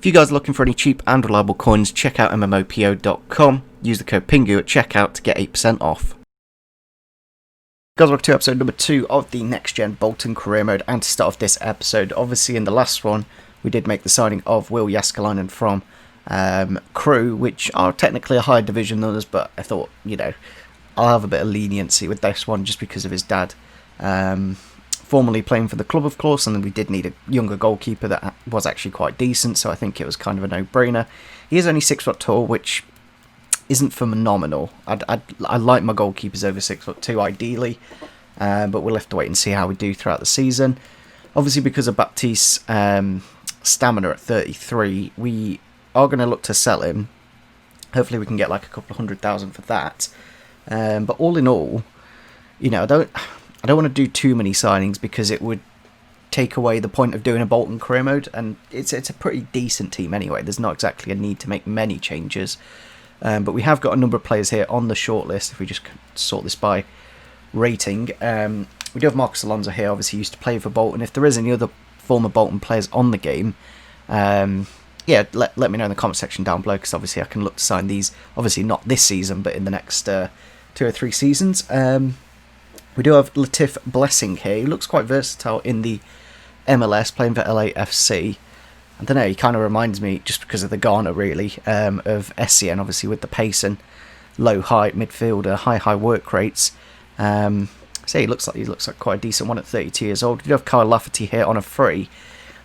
If you guys are looking for any cheap and reliable coins, check out MMOPO.com. Use the code PINGU at checkout to get 8% off. Guys, welcome to episode number 2 of the Next Gen Bolton career mode. And to start off this episode, obviously in the last one, we did make the signing of Will Jaskalainen from Crew, which are technically a higher division than us, but I thought, I'll have a bit of leniency with this one just because of his dad. Formerly playing for the club, of course, and then we did need a younger goalkeeper that was actually quite decent, so I think it was kind of a no-brainer. He is only 6 foot tall, which isn't phenomenal. I like my goalkeepers over 6'2", ideally, but we'll have to wait and see how we do throughout the season. Obviously, because of Baptiste's stamina at 33, we are going to look to sell him. Hopefully, we can get like a couple of 100,000 for that. But all in all, I don't want to do too many signings because it would take away the point of doing a Bolton career mode, and it's a pretty decent team anyway. There's not exactly a need to make many changes. But we have got a number of players here on the shortlist, if we just sort this by rating. We do have Marcus Alonso here, obviously used to play for Bolton. If there is any other former Bolton players on the game, let me know in the comment section down below, because obviously I can look to sign these, obviously not this season, but in the next 2 or 3 seasons. We do have Latif Blessing here. He looks quite versatile in the MLS, playing for LAFC. I don't know, he kind of reminds me, just because of the Ghana really, of SCN, obviously with the pace and low height midfielder, high work rates. So he looks like quite a decent one at 32 years old. We do have Kyle Lafferty here on a free,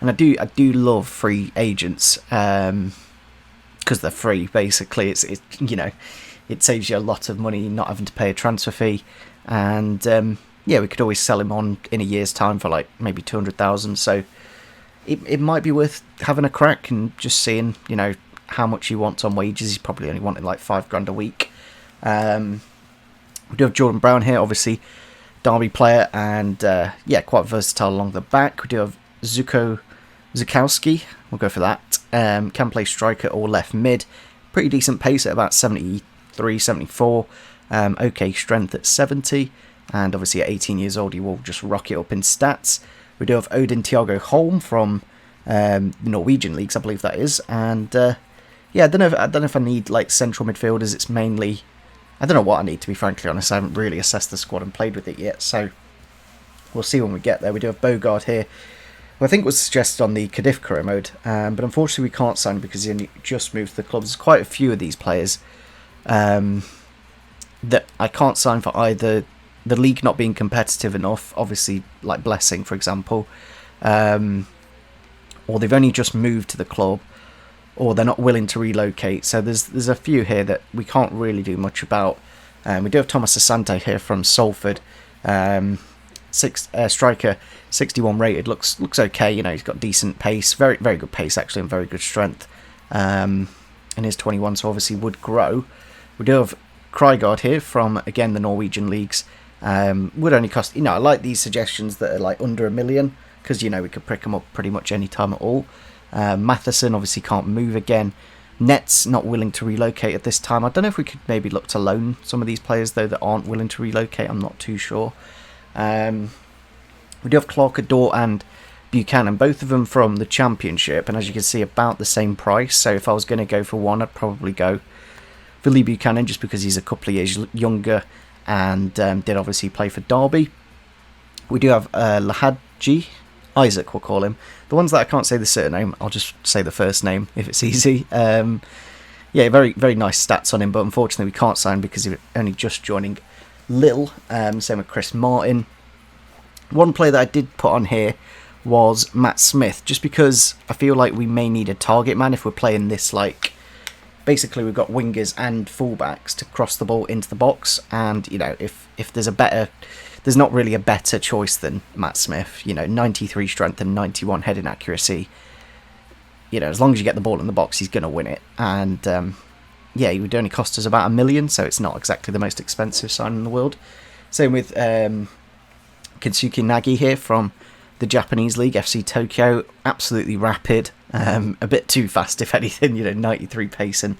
and I do love free agents because they're free. Basically, it saves you a lot of money not having to pay a transfer fee, and we could always sell him on in a year's time for like maybe 200,000. So it might be worth having a crack and just seeing, how much he wants on wages. He's probably only wanting like $5,000 a week. We do have Jordan Brown here, obviously Derby player, and quite versatile along the back. We do have Zukowski, we'll go for that. Can play striker or left mid. Pretty decent pace at about 73, 74. Okay strength at 70. And obviously at 18 years old, he will just rock it up in stats. We do have Odin Thiago Holm from the Norwegian leagues, I believe that is. And I don't know if I need like central midfielders. It's mainly, I don't know what I need, to be frankly honest. I haven't really assessed the squad and played with it yet, so we'll see when we get there. We do have Bogard here, who I think was suggested on the Cardiff career mode, but unfortunately we can't sign him because he only just moved to the club. There's quite a few of these players that I can't sign for either the league not being competitive enough, obviously like Blessing for example, or they've only just moved to the club, or they're not willing to relocate. So there's a few here that we can't really do much about. We do have Thomas Asante here from Salford, striker, 61 rated, looks okay. He's got decent pace, very very good pace actually, and very good strength. And he's 21, so obviously would grow. We do have Krygard here from, again, the Norwegian leagues. Would only cost, I like these suggestions that are like under $1 million, because we could pick them up pretty much any time at all. Matheson obviously can't move again. Nets not willing to relocate at this time. I don't know if we could maybe look to loan some of these players though that aren't willing to relocate. I'm not too sure. We do have Clark Adore and Buchanan, both of them from the Championship, and as you can see, about the same price. So if I was going to go for one, I'd probably go for Lee Buchanan, just because he's a couple of years younger and did obviously play for Derby. We do have Lahadji, Isaac we'll call him. The ones that I can't say the surname, I'll just say the first name if it's easy. Very very nice stats on him, but unfortunately we can't sign because he's only just joining Lille. Same with Chris Martin. One player that I did put on here was Matt Smith, just because I feel like we may need a target man if we're playing this, like, basically we've got wingers and fullbacks to cross the ball into the box, and if there's not really a better choice than Matt Smith. 93 strength and 91 heading accuracy. As long as you get the ball in the box, he's going to win it. And he would only cost us about $1 million, so it's not exactly the most expensive sign in the world. Same with Katsuki Nagi here from the Japanese league, FC Tokyo. Absolutely rapid, a bit too fast if anything. 93 pace and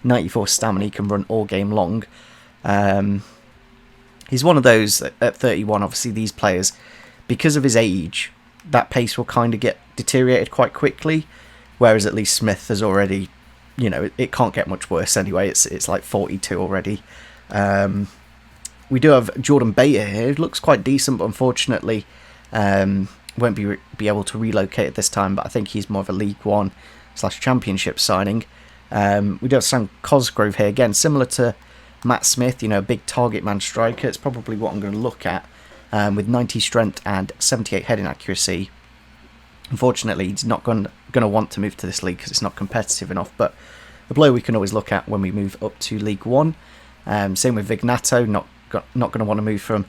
94 stamina. He can run all game long. He's one of those at 31, obviously these players, because of his age, that pace will kind of get deteriorated quite quickly. whereas at least Smith has already, it can't get much worse anyway. It's like 42 already. We do have Jordan Bater here, who looks quite decent, but unfortunately won't be able to relocate at this time, but I think he's more of a League One / Championship signing. We do have Sam Cosgrove here, again, similar to Matt Smith, a big target man striker. It's probably what I'm going to look at, with 90 strength and 78 heading accuracy. Unfortunately, he's not going to want to move to this league because it's not competitive enough, but a player we can always look at when we move up to League One. Same with Vignato, not going to want to move from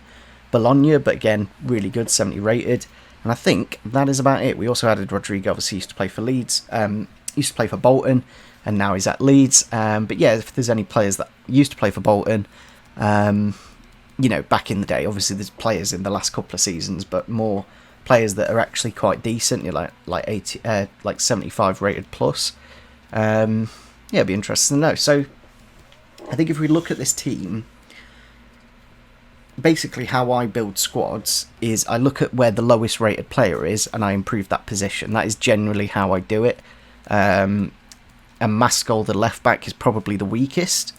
Bologna, but again, really good, 70 rated. And I think that is about it. We also added Rodrigo, obviously used to play for Leeds, used to play for Bolton, and now he's at Leeds. But yeah, if there's any players that used to play for Bolton, back in the day, obviously there's players in the last couple of seasons, but more players that are actually quite decent, like 80, like 75 rated plus. It'd be interesting to know. So I think if we look at this team, basically how I build squads is I look at where the lowest rated player is and I improve that position. That is generally how I do it. And Maskell, the left back, is probably the weakest,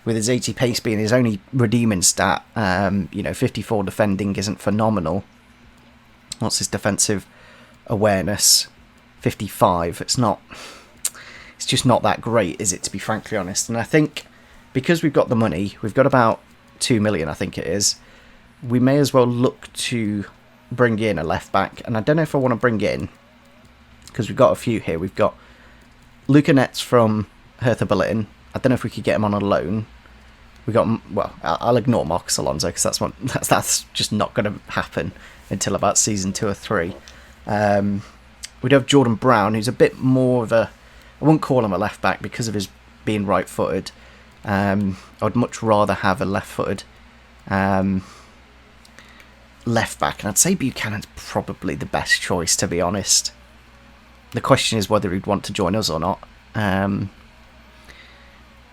with his 80 pace being his only redeeming stat. 54 defending isn't phenomenal. What's his defensive awareness? 55. It's just not that great, is it, to be frankly honest? And I think because we've got the money, we've got about 2 million, I think it is, we may as well look to bring in a left back. And I don't know if I want to bring in, because we've got a few here. We've got Luca Netz from Hertha Berlin. I don't know if we could get him on a loan. We got, well, I'll ignore Marcus Alonso because that's just not going to happen until about season 2 or 3. We'd have Jordan Brown, who's a bit more of a, I wouldn't call him a left back because of his being right footed. I'd much rather have a left footed left back, and I'd say Buchanan's probably the best choice, to be honest. The question is whether he'd want to join us or not.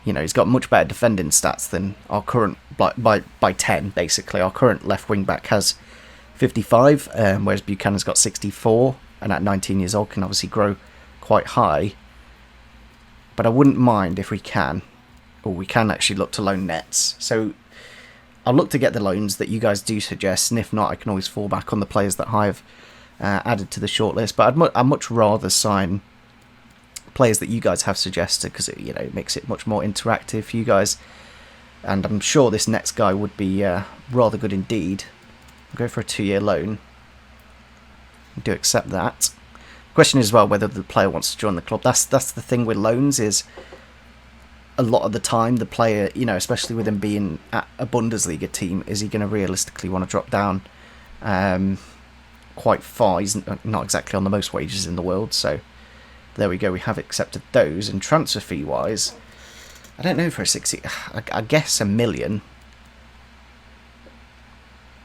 He's got much better defending stats than our current, by 10, basically. Our current left wing back has 55, whereas Buchanan's got 64, and at 19 years old can obviously grow quite high. But I wouldn't mind if we can actually look to loan Nets. So I'll look to get the loans that you guys do suggest, and if not, I can always fall back on the players that I've added to the shortlist. But I'd much rather sign players that you guys have suggested, because it makes it much more interactive for you guys, and I'm sure this next guy would be rather good indeed. I'll go for a 2-year loan. I do accept that. Question is, well, whether the player wants to join the club. That's the thing with loans, is a lot of the time the player, especially with him being at a Bundesliga team, is he going to realistically want to drop down quite far? He's not exactly on the most wages in the world, so there we go. We have accepted those. And transfer fee wise, I don't know, for a 60, I guess $1 million,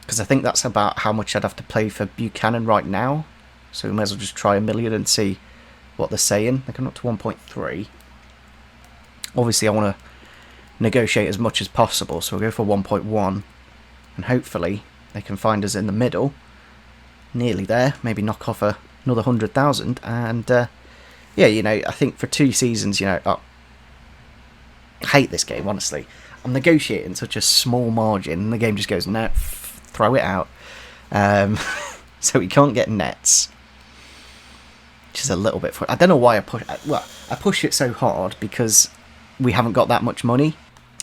because I think that's about how much I'd have to pay for Buchanan right now. So we may as well just try $1 million and see what they're saying. They're coming up to 1.3. Obviously I want to negotiate as much as possible, so we'll go for 1.1, and hopefully they can find us in the middle, nearly there. Maybe knock off another 100,000, and I think for 2 seasons, I hate this game, honestly. I'm negotiating such a small margin, and the game just goes, no, throw it out. So we can't get Nets, which is a little bit. I don't know why I push it so hard, because we haven't got that much money.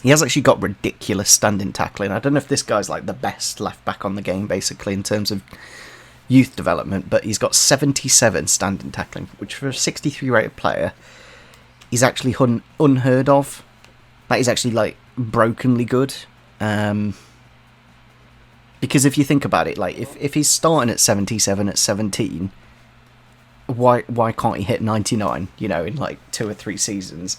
He has actually got ridiculous standing tackling. I don't know if this guy's like the best left back on the game, basically, in terms of youth development, but he's got 77 standing tackling, which for a 63 rated player is actually unheard of. That is actually like brokenly good. Because if you think about it, like if he's starting at 77 at 17, why can't he hit 99, in like 2 or 3 seasons?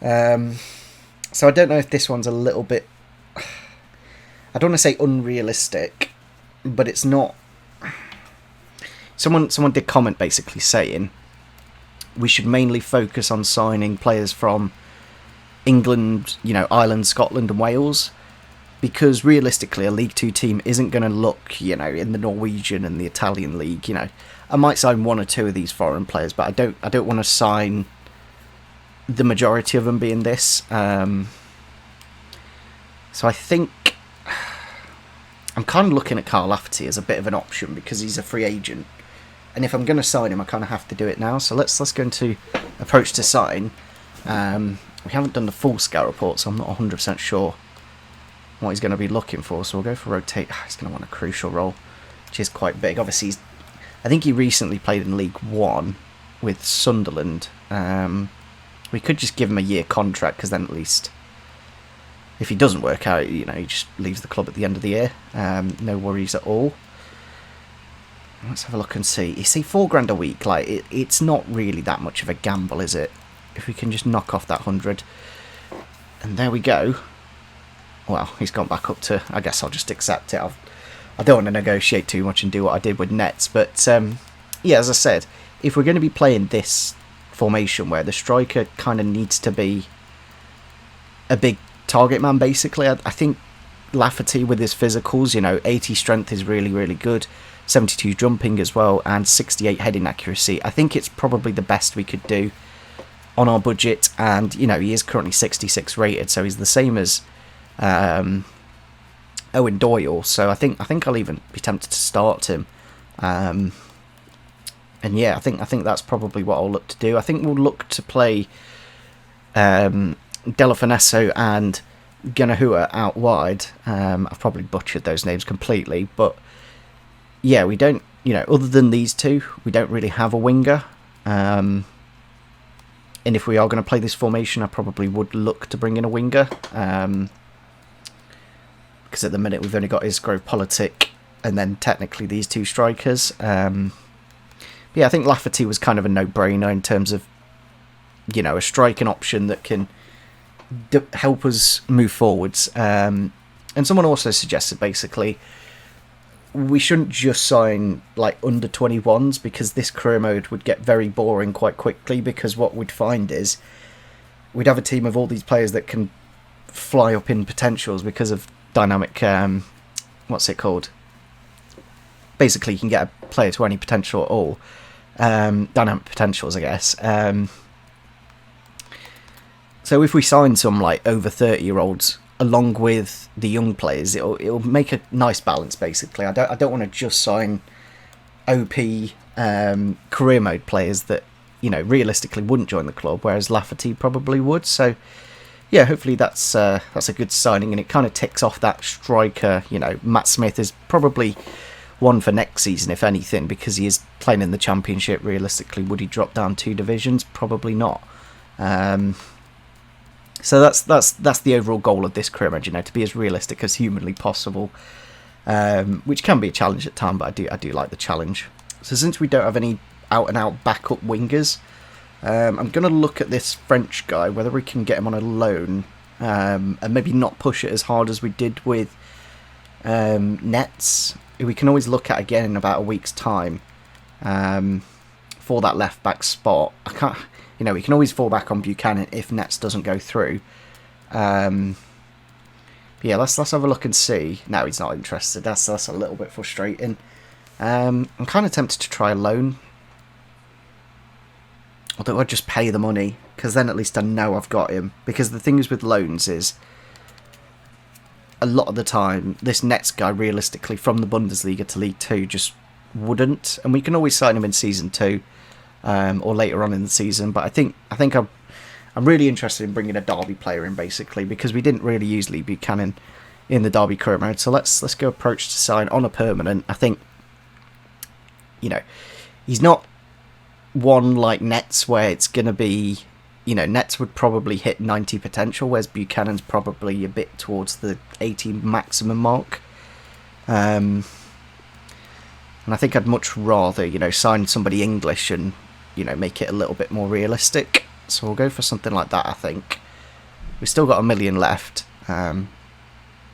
So I don't know if this one's a little bit, I don't want to say unrealistic, but it's not. Someone did comment basically saying we should mainly focus on signing players from England, Ireland, Scotland and Wales. because realistically a League 2 team isn't going to look, you know, in the Norwegian and the Italian league, you know. I might sign one or two of these foreign players, but I don't want to sign the majority of them being this. So I think I'm kind of looking at Carl Lafferty as a bit of an option because he's a free agent. And if I'm going to sign him, I kind of have to do it now. So let's go into approach to sign. We haven't done the full scout report, so I'm not 100% sure what he's going to be looking for. So we'll go for rotate. He's going to want a crucial role, which is quite big. Obviously, I think he recently played in League 1 with Sunderland. We could just give him a year contract, because then at least if he doesn't work out, you know, he just leaves the club at the end of the year. No worries at all. Let's have a look and see. You see, $4,000 a week, like it's not really that much of a gamble, is it? If we can just knock off that 100, and there we go. Well, he's gone back up to. I guess I'll just accept it. I don't want to negotiate too much and do what I did with Nets, but yeah, as I said, if we're going to be playing this formation where the striker kind of needs to be a big target man, basically, I think Lafferty with his physicals, you know, 80 strength is really, really good. 72 jumping as well, and 68 heading accuracy. I think it's probably the best we could do on our budget, and you know, he is currently 66 rated, so he's the same as Owen Doyle. So I think I'll even be tempted to start him. And yeah, I think that's probably what I'll look to do. I think we'll look to play Delafinesso and Ganahua out wide. I've probably butchered those names completely, but yeah, we don't, you know, other than these two, we don't really have a winger. And if we are going to play this formation, I probably would look to bring in a winger. Because at the minute we've only got Isgrove, Politic, and then technically these two strikers. But yeah, I think Lafferty was kind of a no-brainer in terms of, you know, a striking option that can help us move forwards. And someone also suggested, basically, we shouldn't just sign like under 21s, because this career mode would get very boring quite quickly, because what we'd find is we'd have a team of all these players that can fly up in potentials because of dynamic, what's it called? Basically, you can get a player to any potential at all. Dynamic potentials, I guess. So if we sign some like over 30-year-olds along with the young players, it'll make a nice balance. Basically, I don't want to just sign OP career mode players that, you know, realistically wouldn't join the club, whereas Lafferty probably would. So yeah, hopefully that's a good signing, and it kind of ticks off that striker. You know, Matt Smith is probably one for next season, if anything, because he is playing in the Championship. Realistically, would he drop down 2 divisions? Probably not. So that's the overall goal of this career mode, you know, to be as realistic as humanly possible, which can be a challenge at times, but I do like the challenge. So since we don't have any out-and-out backup wingers, I'm going to look at this French guy, whether we can get him on a loan, and maybe not push it as hard as we did with Nets. We can always look at again in about a week's time for that left-back spot. I can't... You know, we can always fall back on Buchanan if Nets doesn't go through. Yeah, let's have a look and see. No, he's not interested. That's a little bit frustrating. I'm kind of tempted to try a loan. Although I'd just pay the money, because then at least I know I've got him. Because the thing is with loans is, a lot of the time, this Nets guy, realistically, from the Bundesliga to League 2, just wouldn't. And we can always sign him in Season 2. Or later on in the season, but I think I'm really interested in bringing a Derby player in, basically, because we didn't really use Lee Buchanan in the Derby career mode. So let's go approach to sign on a permanent. I think, you know, he's not one like Nets where it's going to be, you know, Nets would probably hit 90 potential, whereas Buchanan's probably a bit towards the 80 maximum mark. And I think I'd much rather, you know, sign somebody English and, you know, make it a little bit more realistic. So we'll go for something like that, I think. We've still got $1 million left. And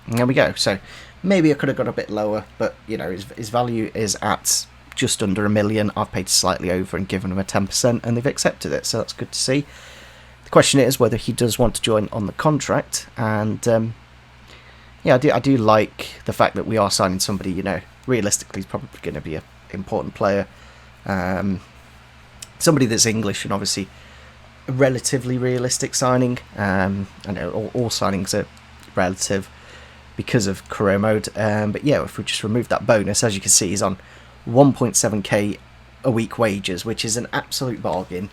there we go. So maybe I could have got a bit lower, but, you know, his value is at just under $1 million. I've paid slightly over and given him a 10%, and they've accepted it, so that's good to see. The question is whether he does want to join on the contract, and yeah, I do like the fact that we are signing somebody, you know, realistically is probably going to be an important player. Somebody that's English, and obviously a relatively realistic signing. I know all signings are relative because of career mode. But yeah, if we just remove that bonus, as you can see, he's on 1.7k a week wages, which is an absolute bargain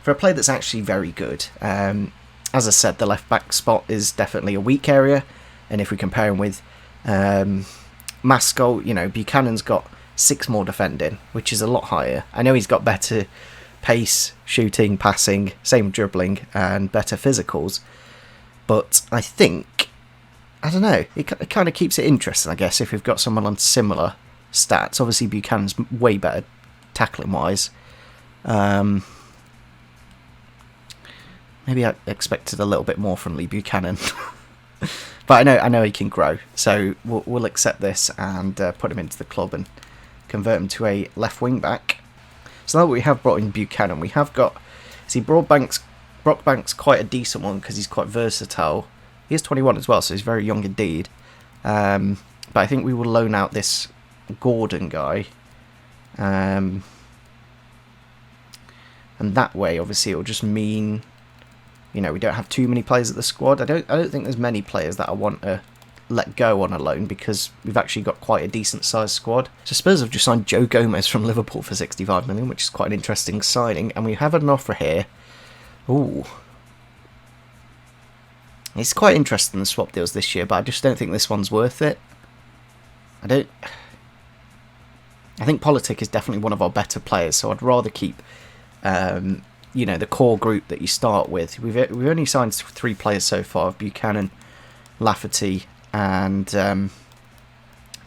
for a player that's actually very good. As I said, the left back spot is definitely a weak area, and if we compare him with Maskell, you know, Buchanan's got 6 more defending, which is a lot higher. I know he's got better pace, shooting, passing, same dribbling, and better physicals, but I think, I don't know, it kind of keeps it interesting, I guess, if we've got someone on similar stats. Obviously Buchanan's way better tackling wise. Maybe I expected a little bit more from Lee Buchanan. But I know he can grow, so we'll accept this and put him into the club and convert him to a left wing back. So now that we have brought in Buchanan, we have got, see, Brockbank's quite a decent one because he's quite versatile. He is 21 as well, so he's very young indeed. But I think we will loan out this Gordon guy. And that way, obviously, it will just mean, you know, we don't have too many players at the squad. I don't think there's many players that I want to let go on a loan because we've actually got quite a decent sized squad. So Spurs have just signed Joe Gomez from Liverpool for 65 million, which is quite an interesting signing. And we have an offer here. Ooh. It's quite interesting, the swap deals this year, but I just don't think this one's worth it. I think Politic is definitely one of our better players, so I'd rather keep you know, the core group that you start with. We've only signed 3 players so far: Buchanan, Lafferty, and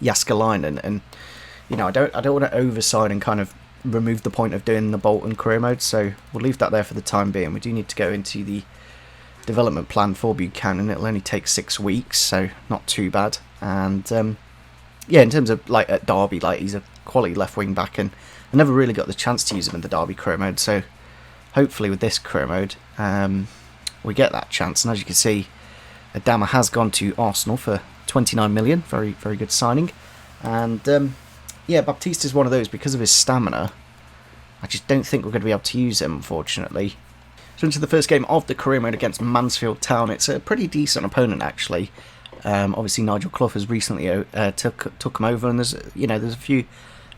Jaskalainen. And you know, I don't want to oversign and kind of remove the point of doing the Bolton career mode. So we'll leave that there for the time being. We do need to go into the development plan for Buchanan. It'll only take 6 weeks, so not too bad. And yeah, in terms of like at Derby, like he's a quality left wing back, and I never really got the chance to use him in the Derby career mode. So hopefully with this career mode, we get that chance. And as you can see, Adama has gone to Arsenal for 29 million. Very, very good signing. And yeah, Baptiste is one of those, because of his stamina, I just don't think we're going to be able to use him, unfortunately. So into the first game of the career mode against Mansfield Town. It's a pretty decent opponent, actually. Obviously, Nigel Clough has recently took him over, and there's a few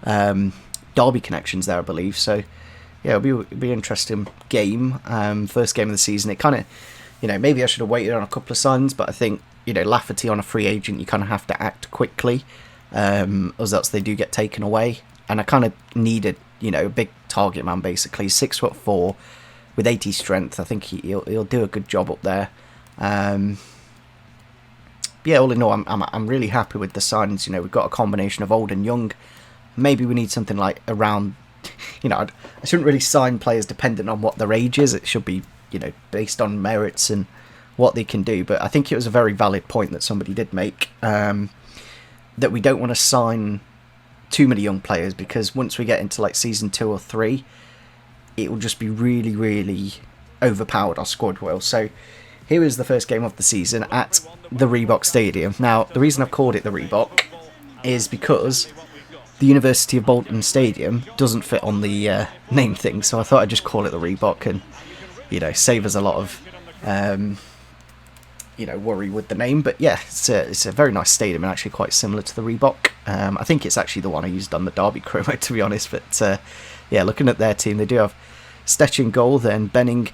Derby connections there, I believe. So yeah, it'll be an interesting game. First game of the season. It kind of, you know, maybe I should have waited on a couple of signs, but I think, you know, Lafferty on a free agent, you kind of have to act quickly, or else they do get taken away. And I kind of needed, you know, a big target man, basically. 6'4" with 80 strength. I think he'll do a good job up there. Yeah, all in all, I'm really happy with the signs. You know, we've got a combination of old and young. Maybe we need something like around, you know, I shouldn't really sign players dependent on what their age is. It should be, you know, based on merits and what they can do. But I think it was a very valid point that somebody did make, that we don't want to sign too many young players, because once we get into like season 2 or 3, it will just be really, really overpowered, our squad will. So here is the first game of the season at the Reebok Stadium. Now, the reason I've called it the Reebok is because the University of Bolton Stadium doesn't fit on the name thing, so I thought I'd just call it the Reebok and, you know, save us a lot of, you know, worry with the name. But yeah, it's a very nice stadium and actually quite similar to the Reebok. I think it's actually the one I used on the Derby career mode, to be honest. But yeah, looking at their team, they do have Stetch in goal, then Benning,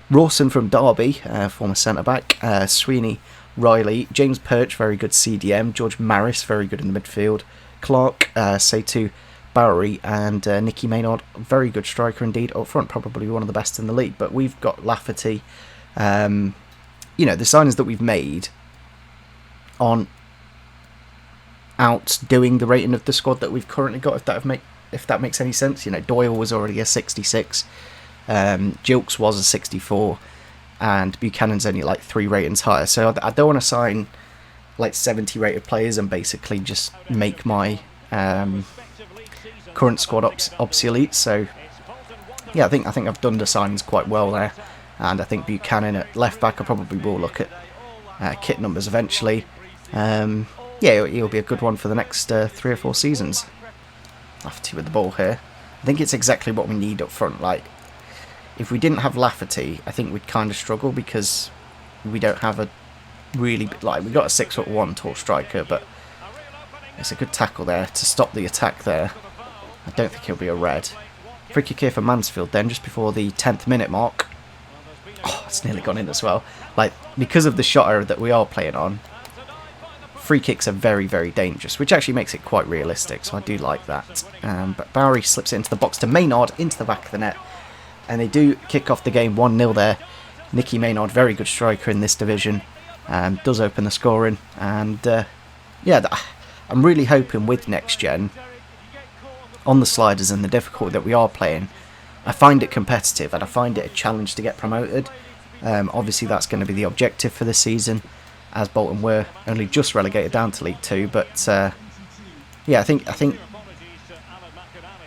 Rawson from Derby, former centre-back, Sweeney, Riley, James Perch, very good CDM, George Maris, very good in the midfield, Clark, Seitu, Bowery, and Nicky Maynard, very good striker indeed. Up front, probably one of the best in the league. But we've got Lafferty. You know, the signings that we've made aren't outdoing the rating of the squad that we've currently got, if that makes any sense. You know, Doyle was already a 66, Jilks was a 64, and Buchanan's only like 3 ratings higher. So I don't want to sign like 70 rated players and basically just make my current squad obsolete. So yeah, I think I've done the signings quite well there, and I think Buchanan at left back, I probably will look at kit numbers eventually. Yeah, he'll be a good one for the next 3 or 4 seasons. Lafferty with the ball here. I think it's exactly what we need up front. Like, if we didn't have Lafferty, I think we'd kind of struggle because we don't have a really, like, we've got a 6'1" tall striker, but it's a good tackle there to stop the attack there. I don't think he'll be a red. Free kick here for Mansfield then, just before the 10th minute mark. Oh, it's nearly gone in as well. Like, because of the shotter that we are playing on, free kicks are very, very dangerous, which actually makes it quite realistic, so I do like that. But Bowery slips it into the box to Maynard, into the back of the net, and they do kick off the game 1-0 there. Nicky Maynard, very good striker in this division, does open the scoring, and yeah, I'm really hoping with next gen, on the sliders and the difficulty that we are playing, I find it competitive and I find it a challenge to get promoted. Obviously that's going to be the objective for this season, as Bolton were only just relegated down to League 2, but yeah, I think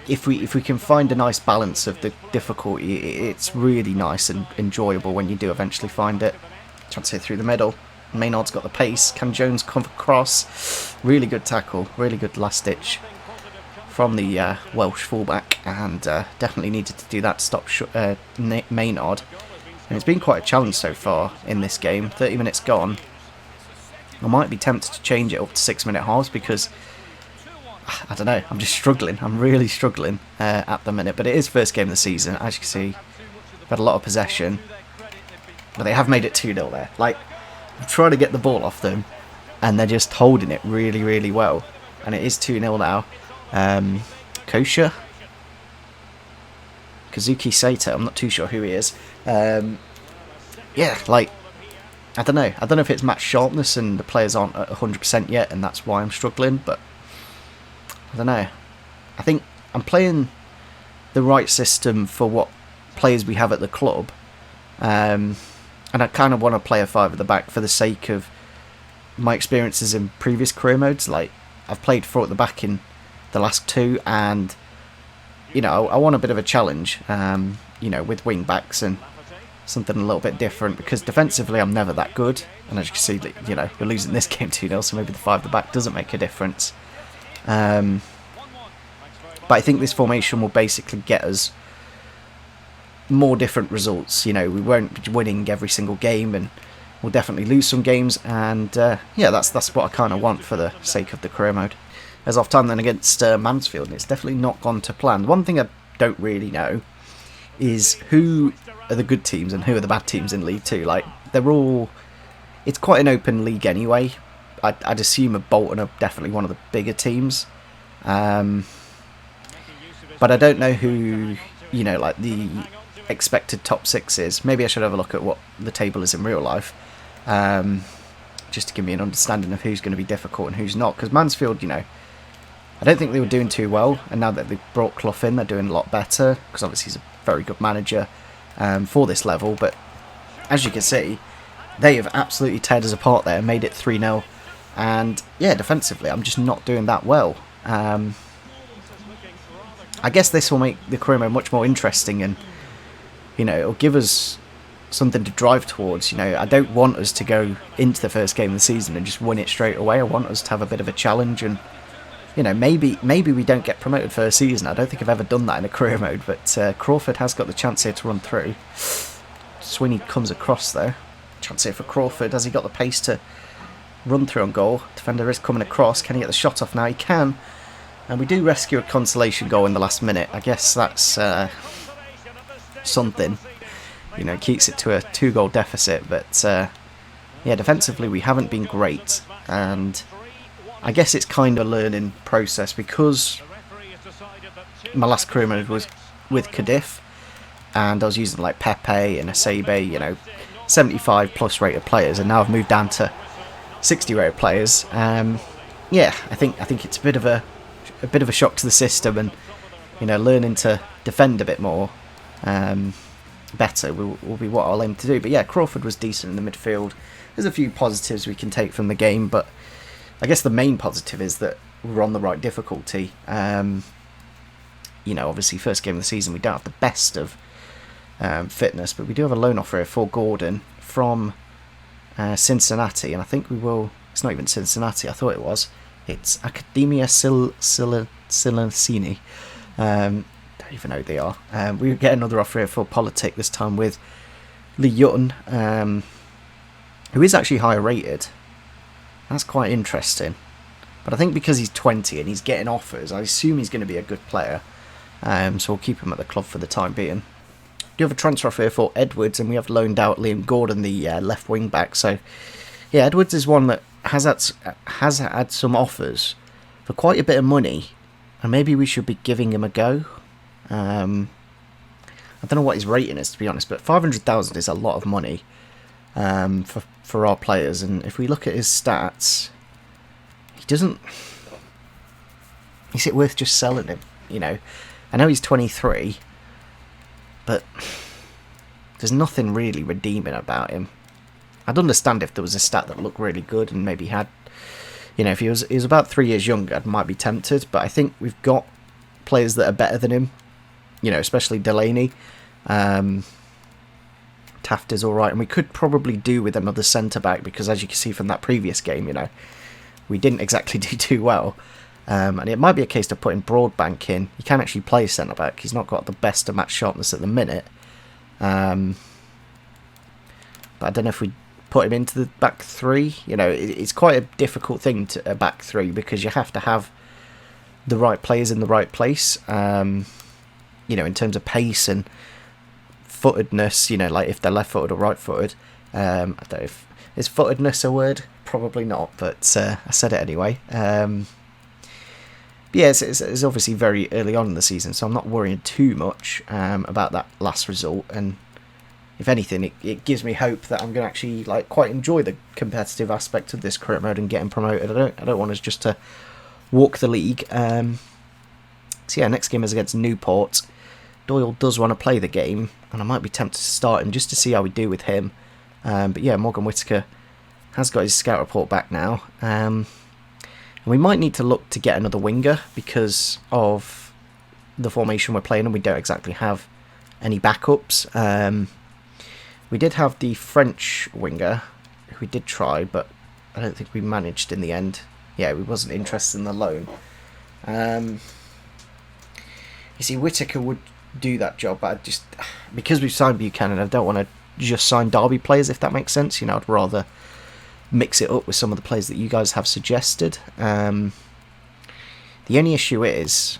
if we can find a nice balance of the difficulty, it's really nice and enjoyable when you do eventually find it. Trying to hit through the middle. Maynard's got the pace. Can Jones come across? Really good tackle, really good last ditch from the Welsh fullback, and definitely needed to do that to stop Maynard. And it's been quite a challenge so far in this game. 30 minutes gone. I might be tempted to change it up to 6-minute halves because, I don't know, I'm just struggling. I'm really struggling at the minute. But it is first game of the season. As you can see, we've had a lot of possession. But they have made it 2-0 there. Like, I'm trying to get the ball off them, and they're just holding it really, really well. And it is 2-0 now. Kosha? Kazuki Sato, I'm not too sure who he is. Yeah, like, I don't know. I don't know if it's match sharpness and the players aren't at 100% yet, and that's why I'm struggling, but I don't know. I think I'm playing the right system for what players we have at the club, and I kind of want to play a 5 at the back for the sake of my experiences in previous career modes. Like, I've played 4 at the back in the last 2, and you know, I want a bit of a challenge, you know, with wing backs and something a little bit different, because defensively I'm never that good, and as you can see, you know, we're losing this game 2-0, so maybe the 5 at the back doesn't make a difference. But I think this formation will basically get us more different results. You know, we won't be winning every single game, and we'll definitely lose some games, and yeah, that's what I kind of want for the sake of the career mode. As off time then against Mansfield, and it's definitely not gone to plan. One thing I don't really know is who are the good teams and who are the bad teams in League 2. Like, they're all... It's quite an open league anyway. I'd assume Bolton are definitely one of the bigger teams. But I don't know who, you know, like the expected top 6 is. Maybe I should have a look at what the table is in real life. Just to give me an understanding of who's going to be difficult and who's not. Because Mansfield, you know, I don't think they were doing too well, and now that they've brought Clough in, they're doing a lot better, because obviously he's a very good manager for this level. But as you can see, they have absolutely teared us apart there, made it 3-0, and yeah, defensively I'm just not doing that well. I guess this will make the career mode much more interesting, and you know, it'll give us something to drive towards. You know, I don't want us to go into the first game of the season and just win it straight away. I want us to have a bit of a challenge, and you know, maybe we don't get promoted first season. I don't think I've ever done that in a career mode, but Crawford has got the chance here to run through. Sweeney comes across though. Chance here for Crawford. Has he got the pace to run through on goal? Defender is coming across. Can he get the shot off now? He can. And we do rescue a consolation goal in the last minute. I guess that's something. You know, keeps it to a 2-goal deficit, but yeah, defensively we haven't been great, and I guess it's kind of a learning process, because my last career mode was with Cardiff, and I was using like Pepe and Asebe, you know, 75 plus rated players, and now I've moved down to 60 rated players. Yeah, I think it's a bit of a shock to the system, and you know, learning to defend a bit more better will be what I'll aim to do. But yeah, Crawford was decent in the midfield. There's a few positives we can take from the game, but I guess the main positive is that we're on the right difficulty. You know, obviously first game of the season we don't have the best of fitness, but we do have a loan offer here for Gordon from Cincinnati, and I think we will It's not even Cincinnati, I thought it was. It's Academia Silacini. Don't even know who they are. We get another offer here for Politic, this time with Lyon, who is actually higher rated. That's quite interesting. But I think because he's 20 and he's getting offers, I assume he's going to be a good player. So we'll keep him at the club for the time being. We do have a transfer offer here for Edwards, and we have loaned out Liam Gordon, the left wing back. So yeah, Edwards is one that has had some offers for quite a bit of money, and maybe we should be giving him a go. I don't know what his rating is, to be honest, but 500,000 is a lot of money for our players. And if we look at his stats, he doesn't. Is it worth just selling him? You know, I know he's 23, but there's nothing really redeeming about him. I'd understand if there was a stat that looked really good and maybe had, you know, if he was about 3 years younger, I might be tempted. But I think we've got players that are better than him, you know, especially Delaney. Taft is alright, and we could probably do with another centre-back, because as you can see from that previous game, you know, we didn't exactly do too well. And it might be a case of putting Broadbank in. He can actually play centre-back. He's not got the best of match sharpness at the minute. But I don't know if we put him into the back three. You know, it's quite a difficult thing to a back three, because you have to have the right players in the right place. You know, in terms of pace and footedness, you know, like if they're left-footed or right-footed. I don't know if is footedness a word? Probably not, but I said it anyway. Yeah, it's obviously very early on in the season, so I'm not worrying too much about that last result. And if anything, it gives me hope that I'm going to actually quite enjoy the competitive aspect of this career mode and getting promoted. I don't want us just to walk the league. So yeah, next game is against Newport. Doyle does want to play the game, and I might be tempted to start him just to see how we do with him. But yeah, Morgan Whittaker has got his scout report back now. And we might need to look to get another winger because of the formation we're playing, and we don't exactly have any backups. We did have the French winger, who we did try, but I don't think we managed in the end. Yeah, we wasn't interested in the loan. You see, Whittaker would do that job, but because we've signed Buchanan, I don't want to just sign Derby players, if that makes sense. You know, I'd rather mix it up with some of the players that you guys have suggested. The only issue is,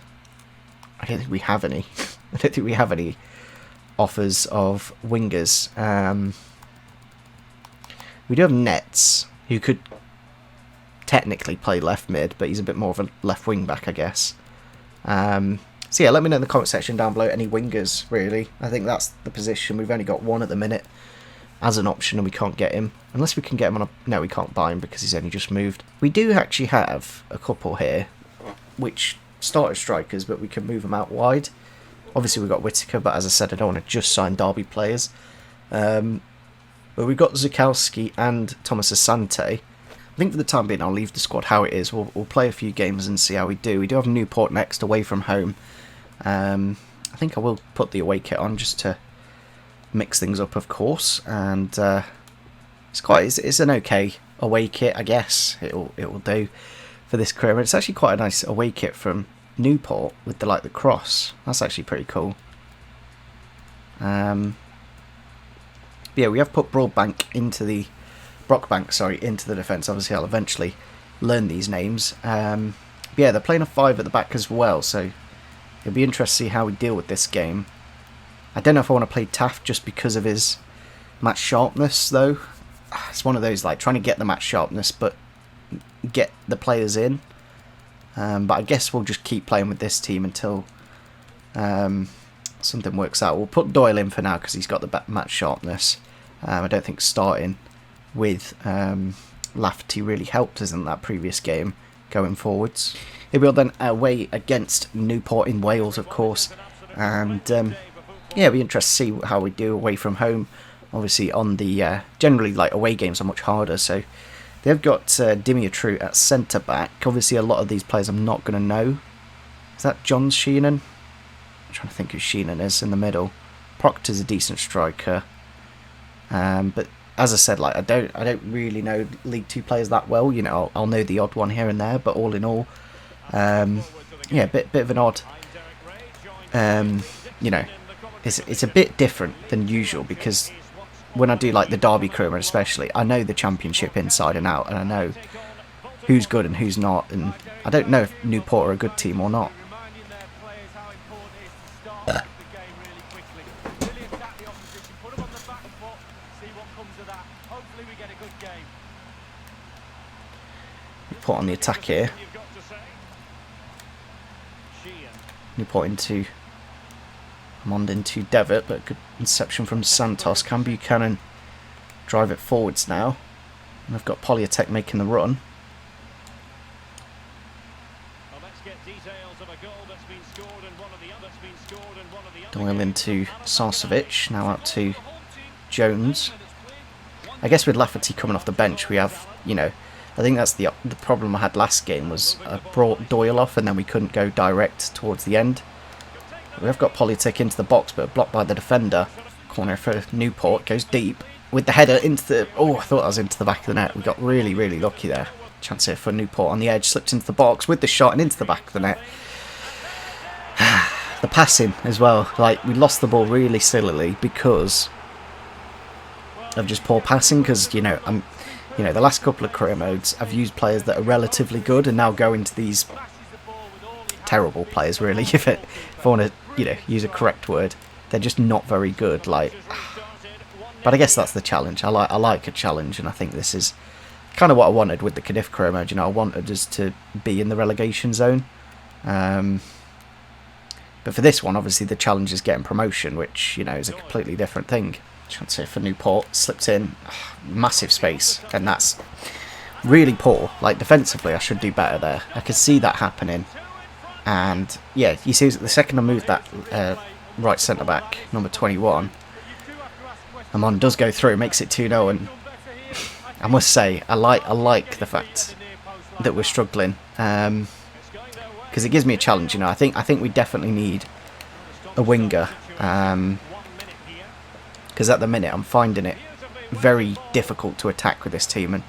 I don't think we have any. I don't think we have any offers of wingers. We do have Nets, who could technically play left mid, but he's a bit more of a left wing back, I guess. So yeah, let me know in the comment section down below any wingers, really. I think that's the position. We've only got one at the minute as an option, and we can't get him. Unless we can get him on a... No, we can't buy him because he's only just moved. We do actually have a couple here, which start as strikers, but we can move them out wide. Obviously, we've got Whittaker, but as I said, I don't want to just sign Derby players. But we've got Zukowski and Thomas Asante. I think for the time being, I'll leave the squad how it is. We'll play a few games and see how we do. We do have Newport next, away from home. I think I will put the away kit on just to mix things up, of course. And it's an okay away kit, I guess. It will do for this career. And it's actually quite a nice away kit from Newport with the cross. That's actually pretty cool. Yeah, we have put Brockbank into the defence. Obviously, I'll eventually learn these names. Yeah, they're playing a 5 at the back as well, so it'll be interesting to see how we deal with this game. I don't know if I want to play Taft just because of his match sharpness, though. It's one of those, trying to get the match sharpness, but get the players in. But I guess we'll just keep playing with this team until something works out. We'll put Doyle in for now because he's got the match sharpness. I don't think starting with Lafferty really helped us in that previous game going forwards. It will then away against Newport in Wales, of course, and yeah, it'll be interesting to see how we do away from home. Obviously, on the generally away games are much harder, so they've got Dimitrou at centre back. Obviously, a lot of these players I'm not going to know. Is that John Sheenan? I'm trying to think who Sheenan is in the middle. Proctor's a decent striker. But as I said, like I don't really know League Two players that well. You know, I'll know the odd one here and there, but all in all, yeah, bit of an odd. You know, it's a bit different than usual because when I do like the Derby career especially, I know the Championship inside and out, and I know who's good and who's not, and I don't know if Newport are a good team or not. Newport on the attack here. Newport into Mond into Devitt, but good inception from Santos. Can Buchanan drive it forwards now? And I've got Poliatech making the run. Doyle into Sarcevic, now out to Jones. I guess with Lafferty coming off the bench, we have, you know, I think that's the problem I had last game was I brought Doyle off and then we couldn't go direct towards the end. We have got Politic into the box, but blocked by the defender. Corner for Newport, goes deep with the header into the... Oh, I thought I was into the back of the net. We got really, really lucky there. Chance here for Newport on the edge, slipped into the box with the shot and into the back of the net. The passing as well, like we lost the ball really sillily because of just poor passing. Because you know, the last couple of career modes, I've used players that are relatively good, and now go into these terrible players. Really, if I want to, you know, use a correct word, they're just not very good. Like, but I guess that's the challenge. I like a challenge, and I think this is kind of what I wanted with the Cardiff career mode. You know, I wanted us to be in the relegation zone. But for this one, obviously the challenge is getting promotion, which, you know, is a completely different thing. Chance here for Newport, slipped in, massive space, and that's really poor. Like, defensively, I should do better there. I could see that happening. And, yeah, you see the second I moved that right centre-back, number 21, Amon does go through, makes it 2-0, and I must say, I like the fact that we're struggling. Because it gives me a challenge, you know. I think we definitely need a winger. Because at the minute I'm finding it very difficult to attack with this team, and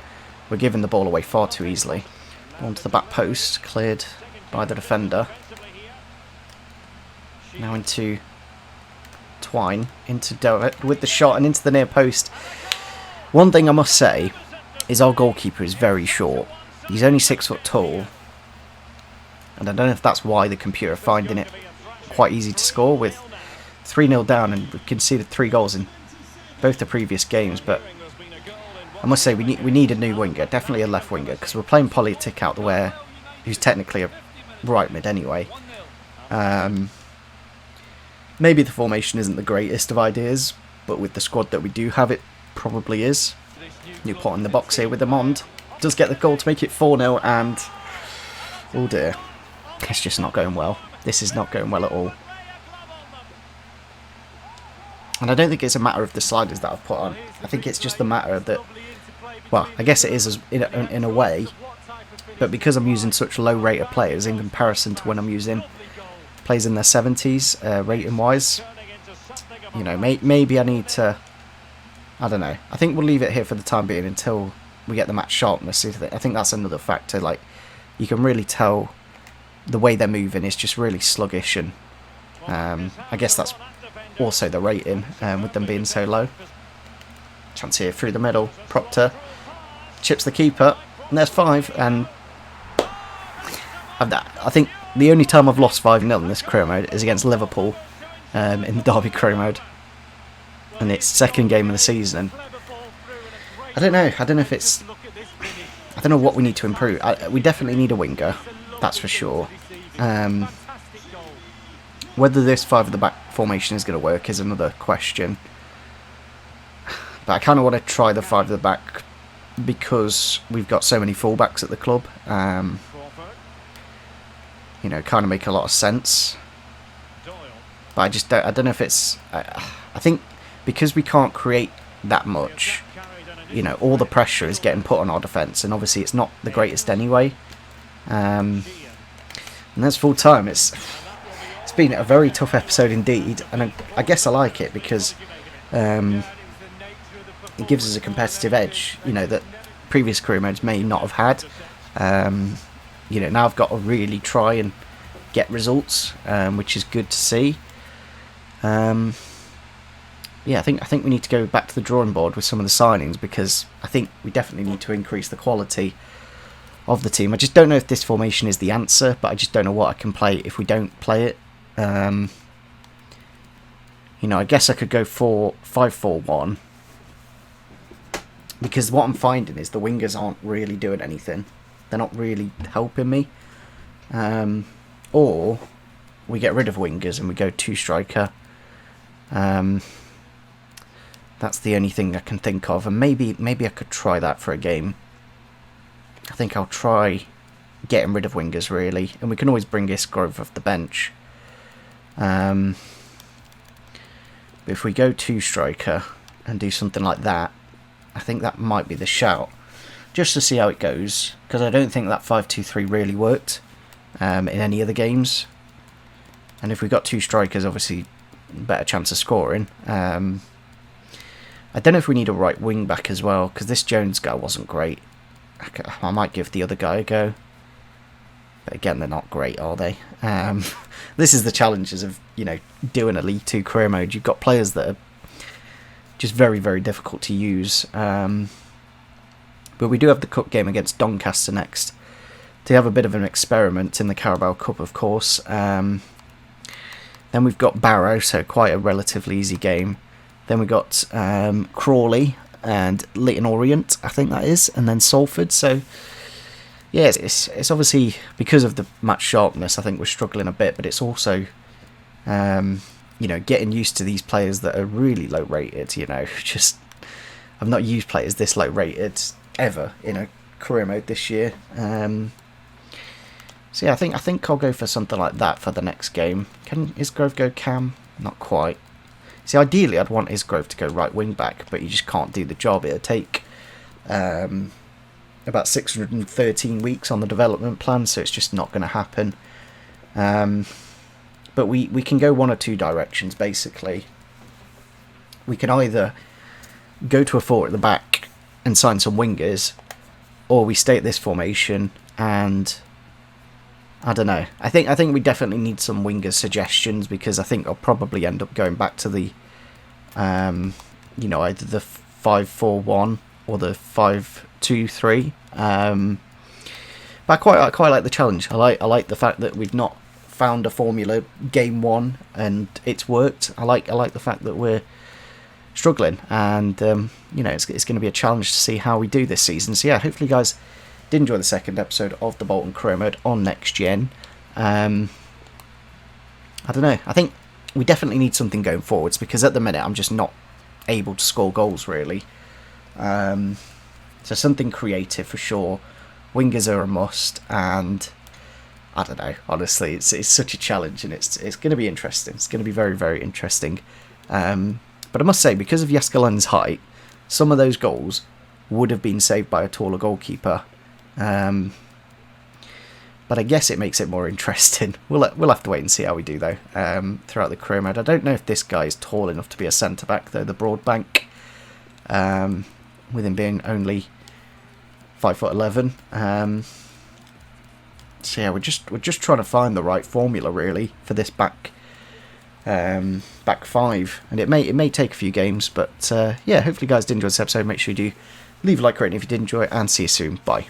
we're giving the ball away far too easily. Onto the back post, cleared by the defender. Now into Twine, into Derek with the shot and into the near post. One thing I must say is our goalkeeper is very short. He's only 6 foot tall. And I don't know if that's why the computer are finding it quite easy to score with 3-0 down, and we've conceded 3 goals in both the previous games. But I must say we need a new winger, definitely a left winger, because we're playing Politic out there, who's technically a right mid anyway. Maybe the formation isn't the greatest of ideas, but with the squad that we do have, it probably is. Newport in the box here with the Mond. Does get the goal to make it 4-0, and oh dear. It's just not going well. This is not going well at all. And I don't think it's a matter of the sliders that I've put on. I think it's just the matter that... Well, I guess it is in a way. But because I'm using such low rate of players in comparison to when I'm using players in their 70s, rating-wise, you know, maybe I need to... I don't know. I think we'll leave it here for the time being until we get the match sharpness. I think that's another factor. Like, you can really tell... The way they're moving is just really sluggish, and I guess that's also the rating with them being so low. Chance here through the middle. Proctor chips the keeper, and there's 5. And I think the only time I've lost 5-0 in this career mode is against Liverpool in the Derby career mode, and it's second game of the season. I don't know if it's... I don't know what we need to improve. We definitely need a winger. That's for sure. Whether this 5 at the back formation is going to work is another question. But I kind of want to try the 5 at the back because we've got so many fullbacks at the club. You know, kind of make a lot of sense. But I don't know if it's... I think because we can't create that much, you know, all the pressure is getting put on our defence, and obviously it's not the greatest anyway. And that's full time. It's been a very tough episode indeed, and I guess I like it because it gives us a competitive edge, you know, that previous career modes may not have had. You know, now I've got to really try and get results, which is good to see. Yeah, I think we need to go back to the drawing board with some of the signings, because I think we definitely need to increase the quality of the team. I just don't know if this formation is the answer, but I just don't know what I can play if we don't play it. You know, I guess I could go 5-4-1, because what I'm finding is the wingers aren't really doing anything. They're not really helping me. Or we get rid of wingers and we go 2-striker. That's the only thing I can think of, and maybe I could try that for a game. I think I'll try getting rid of wingers, really, and we can always bring Isgrove off the bench. But if we go 2-striker and do something like that, I think that might be the shout, just to see how it goes, because I don't think that 5-2-3 really worked in any of the games. And if we got 2 strikers, obviously better chance of scoring. I don't know if we need a right wing back as well, because this Jones guy wasn't great. I might give the other guy a go, but again, they're not great, are they? This is the challenges of, you know, doing a League 2 career mode. You've got players that are just very, very difficult to use. But we do have the cup game against Doncaster next, to have a bit of an experiment in the Carabao Cup, of course. Then we've got Barrow, so quite a relatively easy game. Then we got Crawley and Leighton Orient, I think that is, and then Salford. So yeah, it's obviously because of the match sharpness, I think we're struggling a bit, but it's also you know, getting used to these players that are really low rated. You know, just I've not used players this low rated ever in a career mode this year. So yeah, I think I'll go for something like that for the next game. Can Isgrove go cam? Not quite. See, ideally I'd want Isgrove to go right wing back, but you just can't do the job. It'll take about 613 weeks on the development plan, so it's just not going to happen. But we can go one or two directions, basically. We can either go to a 4 at the back and sign some wingers, or we stay at this formation and I don't know. I think we definitely need some wingers suggestions, because I think I'll probably end up going back to the you know, either the 5-4-1 or the 5-2-3. But I quite like the challenge. I like the fact that we've not found a formula game one and it's worked. I like the fact that we're struggling, and you know, it's going to be a challenge to see how we do this season. So yeah, hopefully you guys did enjoy the second episode of the Bolton career mode on next gen. I don't know. I think we definitely need something going forwards, because at the minute I'm just not able to score goals really. So something creative for sure. Wingers are a must, and I don't know. Honestly, it's such a challenge, and it's going to be interesting. It's going to be very, very interesting. But I must say, because of Yaskalen's height, some of those goals would have been saved by a taller goalkeeper. But I guess it makes it more interesting. We'll have to wait and see how we do, though, throughout the career mode. I don't know if this guy is tall enough to be a centre-back, though, the Broadbank, with him being only 5'11". So yeah, we're just trying to find the right formula, really, for this back five, and it may take a few games, but yeah, hopefully you guys did enjoy this episode. Make sure you do leave a like rating if you did enjoy it, and see you soon. Bye.